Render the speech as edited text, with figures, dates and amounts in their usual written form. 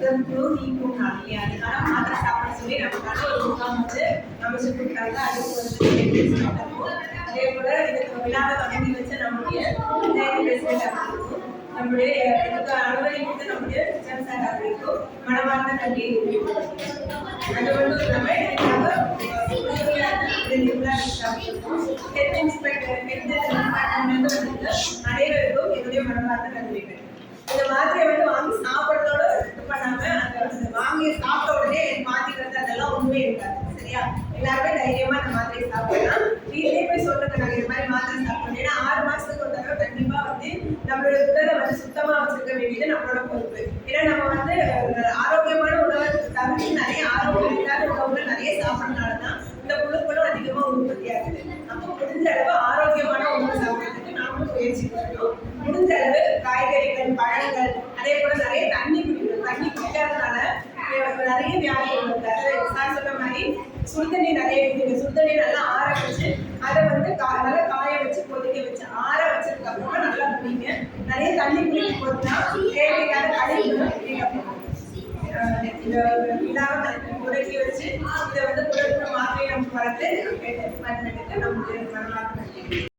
உடம்புக்குழு நீக்கும் நாள் இல்லையா? அதுக்கான மாத்திரை சாப்பிட சொல்லி நமக்கான ஒரு முகாம் வந்து அமைச்சு கொடுக்குறாங்க. அதுக்கு வந்து அதே போல இதுக்கு விழாவை தொடங்கி வச்ச நம்முடைய பிரசிடென்ட் அவர்களுக்கும் நம்முடைய அனுமதி கொடுத்த நம்முடைய கிச்சன் சார் அவர்களுக்கும் மனமார்ந்த நன்றி. அது மட்டும் இல்லாமல் ஹெல்த் இன்ஸ்பெக்டர் அனைவருக்கும் என்னுடைய மனமார்ந்த நன்றிகள். இந்த மாத்திரையை வந்து வாங்கி சாப்பிட்றதோட இது பண்ணாம அந்த வாங்கி சாப்பிட்ட உடனே மாத்திக்கிறது அதெல்லாம் உண்மை இருக்காது. சரியா? எல்லாருமே தைரியமா அந்த மாத்திரையை சாப்பிடலாம். வீட்டிலே போய் சொல்லுங்க, நாங்கள் இந்த மாதிரி மாத்திரை சாப்பிடணும். ஏன்னா 6 மாசத்துக்கு ஒரு தடவை கண்டிப்பா வந்து நம்மளோட உடலை வந்து சுத்தமா வச்சிருக்க வேண்டியது நம்மளோட பொறுப்பு. ஏன்னா நம்ம வந்து ஆரோக்கியமான உணவை தவிர்த்து நிறைய ஆரோக்கியம் இல்லாத உணவுகள் நிறைய சாப்பிட்றதுனாலதான் இந்த புழுக்களும் அதிகமா உற்பத்தி ஆகுது. அப்போ முடிஞ்ச அளவு ஆரோக்கியமான உணவு சாப்பிட்றதுக்கு நாமளும் முயற்சி பண்ணணும். முடிஞ்ச அளவு காய்கறிகள், பழங்கள், அதே போல நிறைய தண்ணி குடிக்கணும். தண்ணி குடிக்காதனால நிறைய வியாதிகள் வருது. அதாவது சார் சொன்ன மாதிரி சுடுதண்ணி நிறைய குடிக்கணும். சுடுதண்ணி நல்லா ஆற வச்சு அதை வந்து நல்லா காய வச்சு கொதிக்க வச்சு ஆற வச்சதுக்கு அப்புறமா நல்லா குடிங்க. நிறைய தண்ணி குடிக்கும் போதுனா தேவையான கழிவுகளும் இந்த விழாவை முடக்கி வச்சு இதை வந்து மாத்திரை நம்ம வளர்த்து நம்மளுடைய